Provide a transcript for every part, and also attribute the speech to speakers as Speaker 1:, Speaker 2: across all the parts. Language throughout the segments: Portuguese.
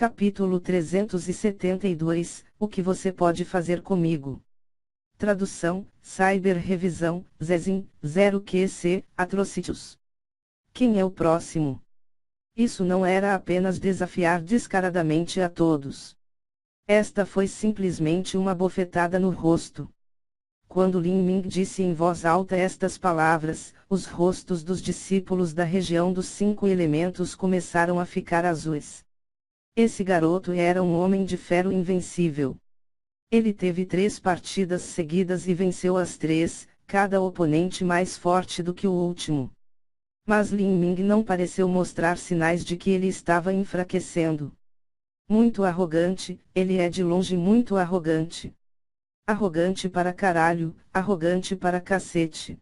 Speaker 1: Capítulo 372, O que você pode fazer comigo? Tradução, Cyber Revisão, Zezin, 0QC, Atrocitus. Quem é o próximo? Isso não era apenas desafiar descaradamente a todos. Esta foi simplesmente uma bofetada no rosto. Quando Lin Ming disse em voz alta estas palavras, os rostos dos discípulos da região dos 5 elementos começaram a ficar azuis. Esse garoto era um homem de ferro invencível. Ele teve 3 partidas seguidas e venceu as 3, cada oponente mais forte do que o último. Mas Lin Ming não pareceu mostrar sinais de que ele estava enfraquecendo. Muito arrogante, ele é de longe muito arrogante. Arrogante para caralho, arrogante para cacete.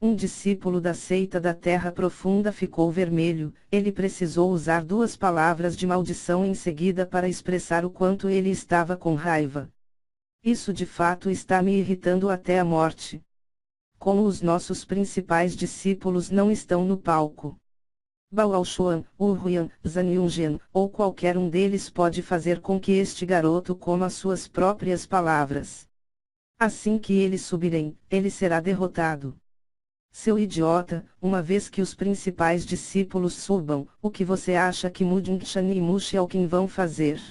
Speaker 1: Um discípulo da seita da Terra Profunda ficou vermelho, ele precisou usar 2 palavras de maldição em seguida para expressar o quanto ele estava com raiva. Isso de fato está me irritando até a morte. Como os nossos principais discípulos não estão no palco. Bao Xuan, Huiyan, Zhan Yunjian, ou qualquer um deles pode fazer com que este garoto coma suas próprias palavras. Assim que eles subirem, ele será derrotado. Seu idiota, uma vez que os principais discípulos subam, o que você acha que Mudin Shan e Mushialqin vão fazer?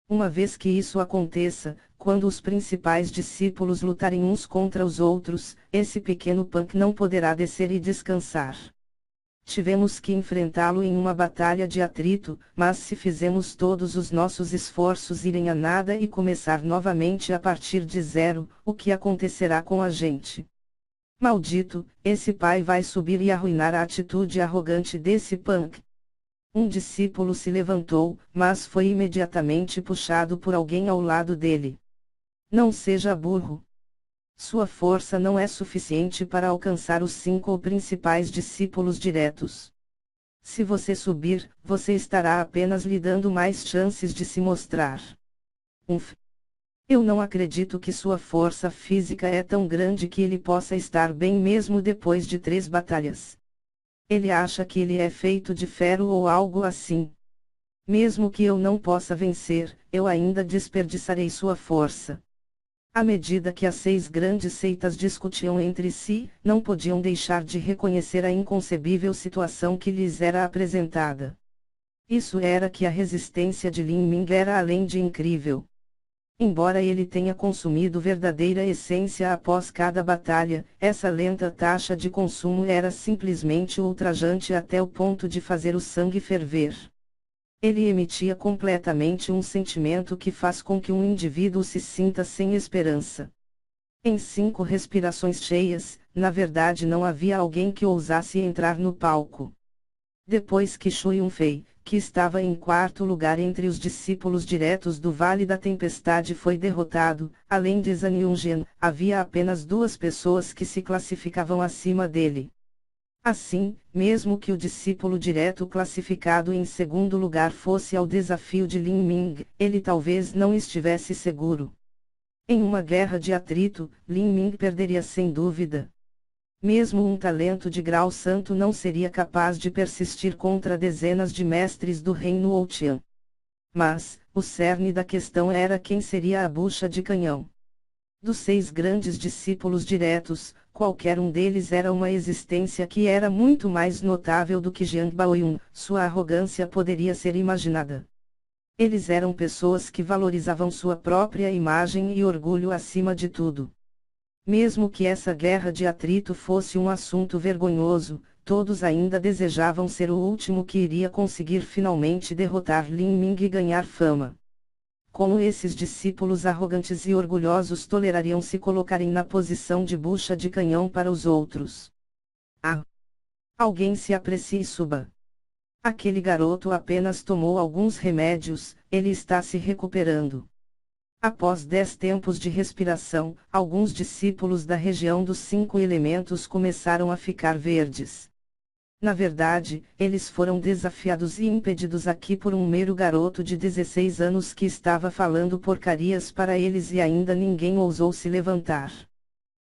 Speaker 1: Uma vez que isso aconteça, quando os principais discípulos lutarem uns contra os outros, esse pequeno punk não poderá descer e descansar. Tivemos que enfrentá-lo em uma batalha de atrito, mas se fizemos todos os nossos esforços irem a nada e começar novamente a partir de zero, o que acontecerá com a gente? Maldito, esse pai vai subir e arruinar a atitude arrogante desse punk. Um discípulo se levantou, mas foi imediatamente puxado por alguém ao lado dele. Não seja burro. Sua força não é suficiente para alcançar os 5 principais discípulos diretos. Se você subir, você estará apenas lhe dando mais chances de se mostrar. Eu não acredito que sua força física é tão grande que ele possa estar bem mesmo depois de 3 batalhas. Ele acha que ele é feito de ferro ou algo assim. Mesmo que eu não possa vencer, eu ainda desperdiçarei sua força. À medida que as 6 grandes seitas discutiam entre si, não podiam deixar de reconhecer a inconcebível situação que lhes era apresentada. Isso era que a resistência de Lin Ming era além de incrível. Embora ele tenha consumido verdadeira essência após cada batalha, essa lenta taxa de consumo era simplesmente ultrajante até o ponto de fazer o sangue ferver. Ele emitia completamente um sentimento que faz com que um indivíduo se sinta sem esperança. Em 5 respirações cheias, na verdade não havia alguém que ousasse entrar no palco. Depois que Shu Yunfei, que estava em 4º lugar entre os discípulos diretos do Vale da Tempestade foi derrotado, além de Zhan Yunjian, havia apenas 2 pessoas que se classificavam acima dele. Assim, mesmo que o discípulo direto classificado em 2º lugar fosse ao desafio de Lin Ming, ele talvez não estivesse seguro. Em uma guerra de atrito, Lin Ming perderia sem dúvida. Mesmo um talento de grau santo não seria capaz de persistir contra dezenas de mestres do reino Ouqian. Mas, o cerne da questão era quem seria a bucha de canhão. Dos 6 grandes discípulos diretos, qualquer um deles era uma existência que era muito mais notável do que Jiang Baoyun, sua arrogância poderia ser imaginada. Eles eram pessoas que valorizavam sua própria imagem e orgulho acima de tudo. Mesmo que essa guerra de atrito fosse um assunto vergonhoso, todos ainda desejavam ser o último que iria conseguir finalmente derrotar Lin Ming e ganhar fama. Como esses discípulos arrogantes e orgulhosos tolerariam se colocarem na posição de bucha de canhão para os outros? Ah! Alguém se aprecie e suba. Aquele garoto apenas tomou alguns remédios, ele está se recuperando. Após 10 tempos de respiração, alguns discípulos da região dos 5 elementos começaram a ficar verdes. Na verdade, eles foram desafiados e impedidos aqui por um mero garoto de 16 anos que estava falando porcarias para eles e ainda ninguém ousou se levantar.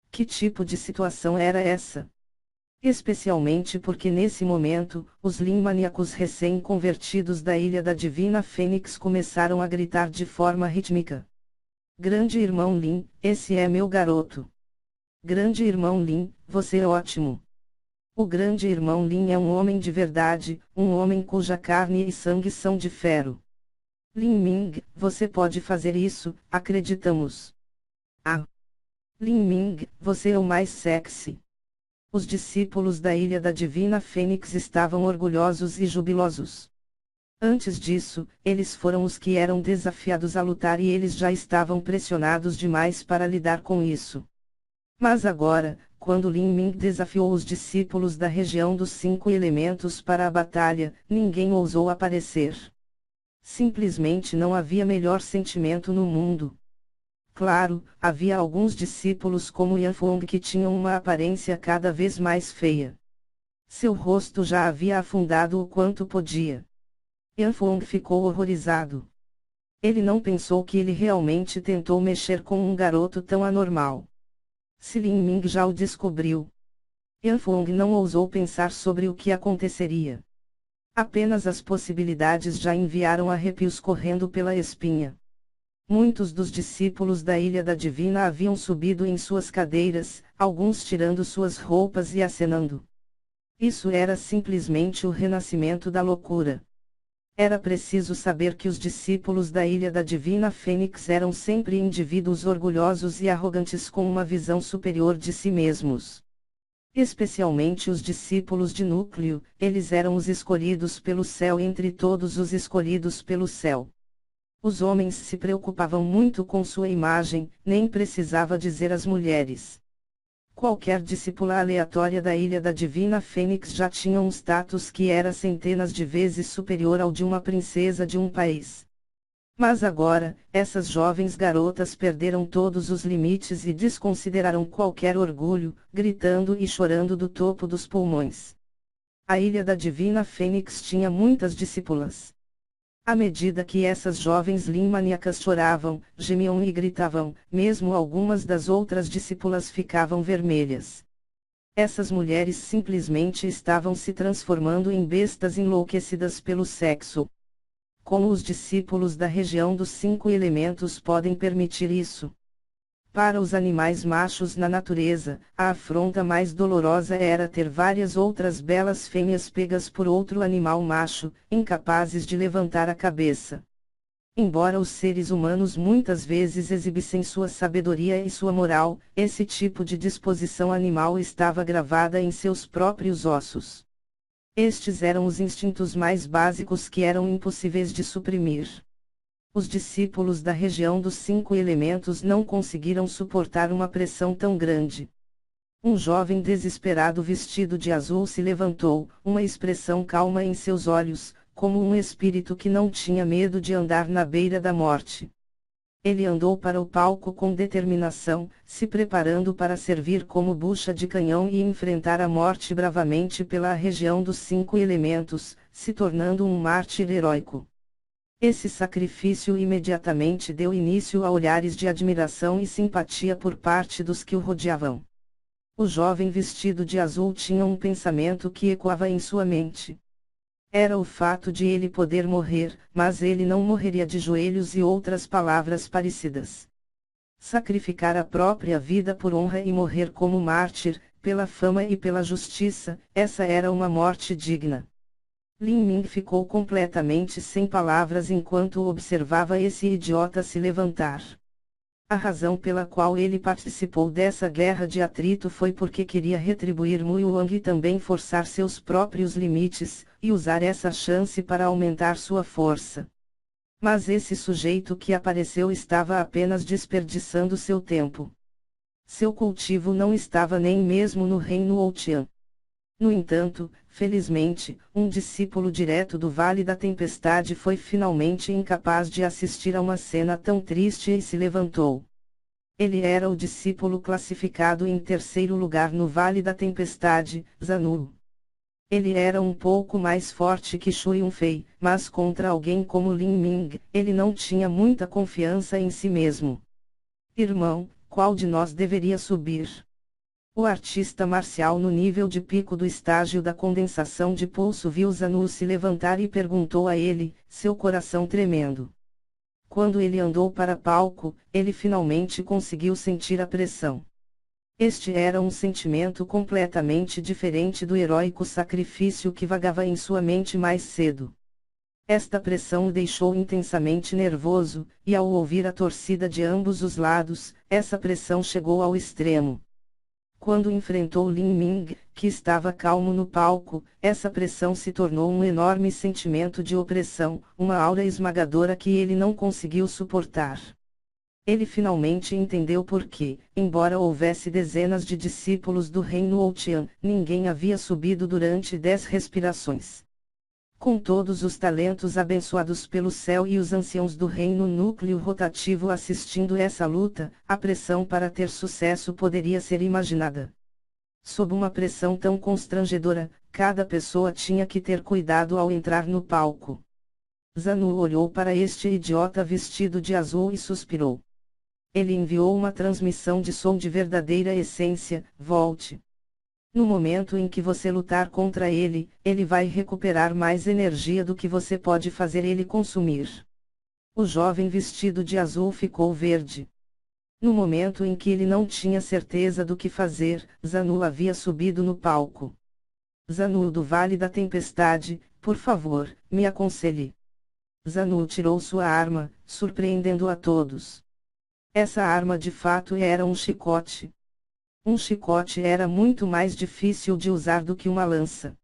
Speaker 1: Que tipo de situação era essa? Especialmente porque nesse momento, os Lin-maníacos recém-convertidos da Ilha da Divina Fênix começaram a gritar de forma rítmica. Grande irmão Lin, esse é meu garoto. Grande irmão Lin, você é ótimo. O grande irmão Lin é um homem de verdade, um homem cuja carne e sangue são de ferro. Lin Ming, você pode fazer isso, acreditamos. Ah! Lin Ming, você é o mais sexy. Os discípulos da Ilha da Divina Fênix estavam orgulhosos e jubilosos. Antes disso, eles foram os que eram desafiados a lutar e eles já estavam pressionados demais para lidar com isso. Mas agora, quando Lin Ming desafiou os discípulos da região dos 5 elementos para a batalha, ninguém ousou aparecer. Simplesmente não havia melhor sentimento no mundo. Claro, havia alguns discípulos como Yanfeng que tinham uma aparência cada vez mais feia. Seu rosto já havia afundado o quanto podia. Yanfeng ficou horrorizado. Ele não pensou que ele realmente tentou mexer com um garoto tão anormal. Se Lin Ming já o descobriu. Yanfeng não ousou pensar sobre o que aconteceria. Apenas as possibilidades já enviaram arrepios correndo pela espinha. Muitos dos discípulos da Ilha da Divina haviam subido em suas cadeiras, alguns tirando suas roupas e acenando. Isso era simplesmente o renascimento da loucura. Era preciso saber que os discípulos da Ilha da Divina Fênix eram sempre indivíduos orgulhosos e arrogantes com uma visão superior de si mesmos. Especialmente os discípulos de núcleo, eles eram os escolhidos pelo céu entre todos os escolhidos pelo céu. Os homens se preocupavam muito com sua imagem, nem precisava dizer às mulheres. Qualquer discípula aleatória da Ilha da Divina Fênix já tinha um status que era centenas de vezes superior ao de uma princesa de um país. Mas agora, essas jovens garotas perderam todos os limites e desconsideraram qualquer orgulho, gritando e chorando do topo dos pulmões. A Ilha da Divina Fênix tinha muitas discípulas. À medida que essas jovens Lin-maníacas choravam, gemiam e gritavam, mesmo algumas das outras discípulas ficavam vermelhas. Essas mulheres simplesmente estavam se transformando em bestas enlouquecidas pelo sexo. Como os discípulos da região dos 5 elementos podem permitir isso? Para os animais machos na natureza, a afronta mais dolorosa era ter várias outras belas fêmeas pegas por outro animal macho, incapazes de levantar a cabeça. Embora os seres humanos muitas vezes exibissem sua sabedoria e sua moral, esse tipo de disposição animal estava gravada em seus próprios ossos. Estes eram os instintos mais básicos que eram impossíveis de suprimir. Os discípulos da região dos 5 elementos não conseguiram suportar uma pressão tão grande. Um jovem desesperado vestido de azul se levantou, uma expressão calma em seus olhos, como um espírito que não tinha medo de andar na beira da morte. Ele andou para o palco com determinação, se preparando para servir como bucha de canhão e enfrentar a morte bravamente pela região dos 5 elementos, se tornando um mártir heróico. Esse sacrifício imediatamente deu início a olhares de admiração e simpatia por parte dos que o rodeavam. O jovem vestido de azul tinha um pensamento que ecoava em sua mente. Era o fato de ele poder morrer, mas ele não morreria de joelhos e outras palavras parecidas. Sacrificar a própria vida por honra e morrer como mártir, pela fama e pela justiça, essa era uma morte digna. Lin Ming ficou completamente sem palavras enquanto observava esse idiota se levantar. A razão pela qual ele participou dessa guerra de atrito foi porque queria retribuir Mu Yuang e também forçar seus próprios limites, e usar essa chance para aumentar sua força. Mas esse sujeito que apareceu estava apenas desperdiçando seu tempo. Seu cultivo não estava nem mesmo no reino Ouqian. No entanto, felizmente, um discípulo direto do Vale da Tempestade foi finalmente incapaz de assistir a uma cena tão triste e se levantou. Ele era o discípulo classificado em 3º lugar no Vale da Tempestade, Zanu. Ele era um pouco mais forte que Shu Yunfei, mas contra alguém como Lin Ming, ele não tinha muita confiança em si mesmo. Irmão, qual de nós deveria subir? O artista marcial no nível de pico do estágio da condensação de pulso viu Zanu se levantar e perguntou a ele, seu coração tremendo. Quando ele andou para palco, ele finalmente conseguiu sentir a pressão. Este era um sentimento completamente diferente do heróico sacrifício que vagava em sua mente mais cedo. Esta pressão o deixou intensamente nervoso, e ao ouvir a torcida de ambos os lados, essa pressão chegou ao extremo. Quando enfrentou Lin Ming, que estava calmo no palco, essa pressão se tornou um enorme sentimento de opressão, uma aura esmagadora que ele não conseguiu suportar. Ele finalmente entendeu por que, embora houvesse dezenas de discípulos do reino Outian, ninguém havia subido durante 10 respirações. Com todos os talentos abençoados pelo céu e os anciãos do reino núcleo rotativo assistindo essa luta, a pressão para ter sucesso poderia ser imaginada. Sob uma pressão tão constrangedora, cada pessoa tinha que ter cuidado ao entrar no palco. Zanu olhou para este idiota vestido de azul e suspirou. Ele enviou uma transmissão de som de verdadeira essência, volte. No momento em que você lutar contra ele, ele vai recuperar mais energia do que você pode fazer ele consumir. O jovem vestido de azul ficou verde. No momento em que ele não tinha certeza do que fazer, Zanu havia subido no palco. Zanu do Vale da Tempestade, por favor, me aconselhe. Zanu tirou sua arma, surpreendendo a todos. Essa arma de fato era um chicote. Um chicote era muito mais difícil de usar do que uma lança.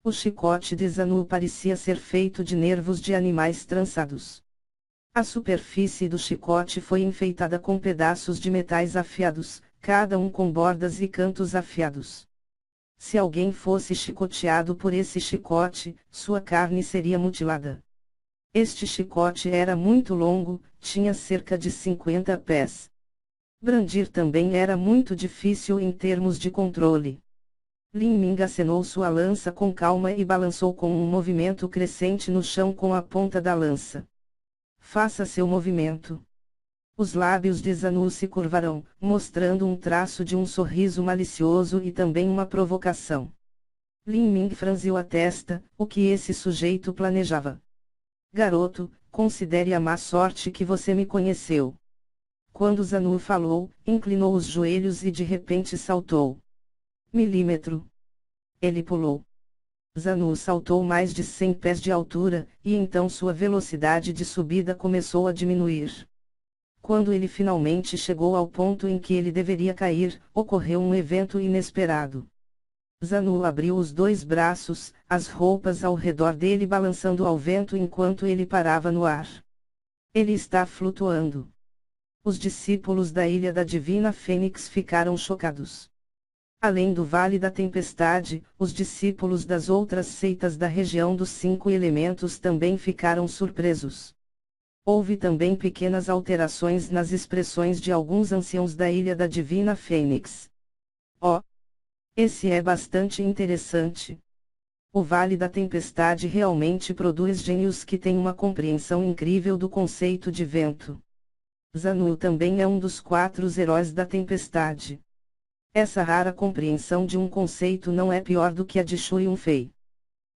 Speaker 1: O chicote de Zanu parecia ser feito de nervos de animais trançados. A superfície do chicote foi enfeitada com pedaços de metais afiados, cada um com bordas e cantos afiados. Se alguém fosse chicoteado por esse chicote, sua carne seria mutilada. Este chicote era muito longo, tinha cerca de 50 pés. Brandir também era muito difícil em termos de controle. Lin Ming acenou sua lança com calma e balançou com um movimento crescente no chão com a ponta da lança. Faça seu movimento. Os lábios de Zanu se curvaram, mostrando um traço de um sorriso malicioso e também uma provocação. Lin Ming franziu a testa, o que esse sujeito planejava. Garoto, considere a má sorte que você me conheceu. Quando Zanu falou, inclinou os joelhos e de repente saltou. Milímetro. Ele pulou. Zanu saltou mais de 100 pés de altura, e então sua velocidade de subida começou a diminuir. Quando ele finalmente chegou ao ponto em que ele deveria cair, ocorreu um evento inesperado. Zanu abriu os dois braços, as roupas ao redor dele balançando ao vento enquanto ele parava no ar. Ele está flutuando. Os discípulos da Ilha da Divina Fênix ficaram chocados. Além do Vale da Tempestade, os discípulos das outras seitas da região dos 5 elementos também ficaram surpresos. Houve também pequenas alterações nas expressões de alguns anciãos da Ilha da Divina Fênix. Oh! Esse é bastante interessante. O Vale da Tempestade realmente produz gênios que têm uma compreensão incrível do conceito de vento. Zanu também é um dos 4 heróis da tempestade. Essa rara compreensão de um conceito não é pior do que a de Shu Yunfei.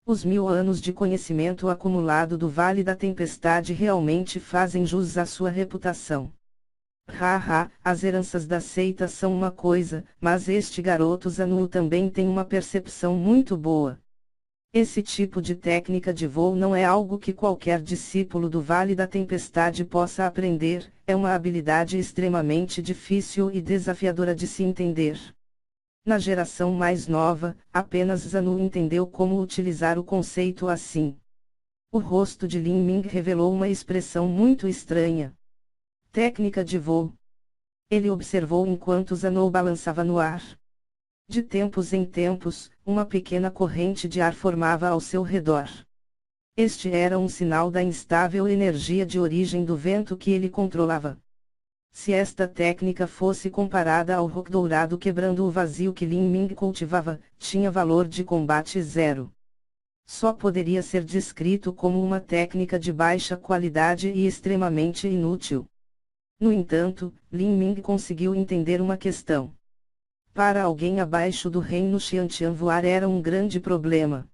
Speaker 1: Os 1000 anos de conhecimento acumulado do Vale da Tempestade realmente fazem jus à sua reputação. As heranças da seita são uma coisa, mas este garoto Zanu também tem uma percepção muito boa. Esse tipo de técnica de voo não é algo que qualquer discípulo do Vale da Tempestade possa aprender, é uma habilidade extremamente difícil e desafiadora de se entender. Na geração mais nova, apenas Zanu entendeu como utilizar o conceito assim. O rosto de Lin Ming revelou uma expressão muito estranha. Técnica de voo. Ele observou enquanto Zanu balançava no ar. De tempos em tempos, uma pequena corrente de ar formava ao seu redor. Este era um sinal da instável energia de origem do vento que ele controlava. Se esta técnica fosse comparada ao rock dourado quebrando o vazio que Lin Ming cultivava, tinha valor de combate 0. Só poderia ser descrito como uma técnica de baixa qualidade e extremamente inútil. No entanto, Lin Ming conseguiu entender uma questão. Para alguém abaixo do reino Xiantian voar era um grande problema.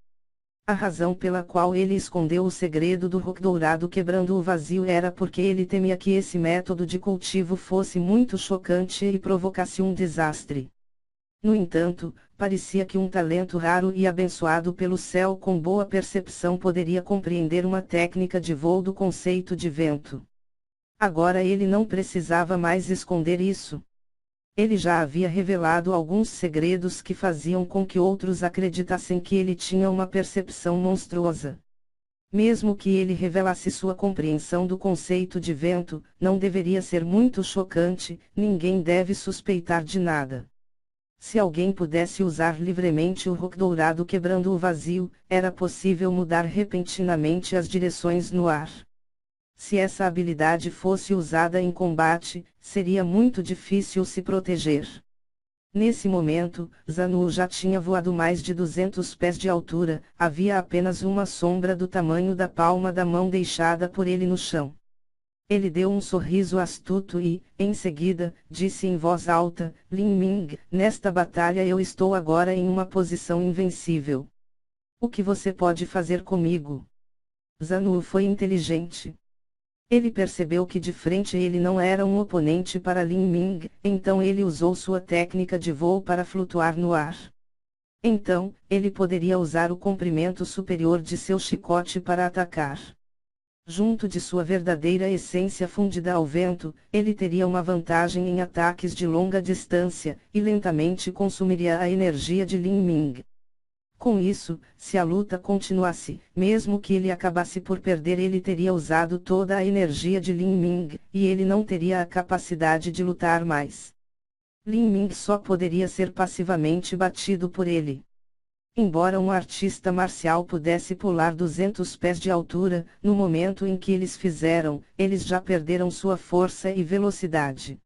Speaker 1: A razão pela qual ele escondeu o segredo do rock dourado quebrando o vazio era porque ele temia que esse método de cultivo fosse muito chocante e provocasse um desastre. No entanto, parecia que um talento raro e abençoado pelo céu com boa percepção poderia compreender uma técnica de voo do conceito de vento. Agora ele não precisava mais esconder isso. Ele já havia revelado alguns segredos que faziam com que outros acreditassem que ele tinha uma percepção monstruosa. Mesmo que ele revelasse sua compreensão do conceito de vento, não deveria ser muito chocante, ninguém deve suspeitar de nada. Se alguém pudesse usar livremente o rock dourado quebrando o vazio, era possível mudar repentinamente as direções no ar. Se essa habilidade fosse usada em combate, seria muito difícil se proteger. Nesse momento, Zanu já tinha voado mais de 200 pés de altura, havia apenas uma sombra do tamanho da palma da mão deixada por ele no chão. Ele deu um sorriso astuto e, em seguida, disse em voz alta, Lin Ming, nesta batalha eu estou agora em uma posição invencível. O que você pode fazer comigo? Zanu foi inteligente. Ele percebeu que de frente ele não era um oponente para Lin Ming, então ele usou sua técnica de voo para flutuar no ar. Então, ele poderia usar o comprimento superior de seu chicote para atacar. Junto de sua verdadeira essência fundida ao vento, ele teria uma vantagem em ataques de longa distância, e lentamente consumiria a energia de Lin Ming. Com isso, se a luta continuasse, mesmo que ele acabasse por perder, ele teria usado toda a energia de Lin Ming, e ele não teria a capacidade de lutar mais. Lin Ming só poderia ser passivamente batido por ele. Embora um artista marcial pudesse pular 200 pés de altura, no momento em que eles fizeram, eles já perderam sua força e velocidade.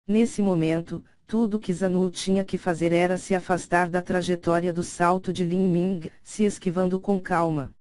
Speaker 1: Nesse momento, tudo que Zanu tinha que fazer era se afastar da trajetória do salto de Lin Ming, se esquivando com calma.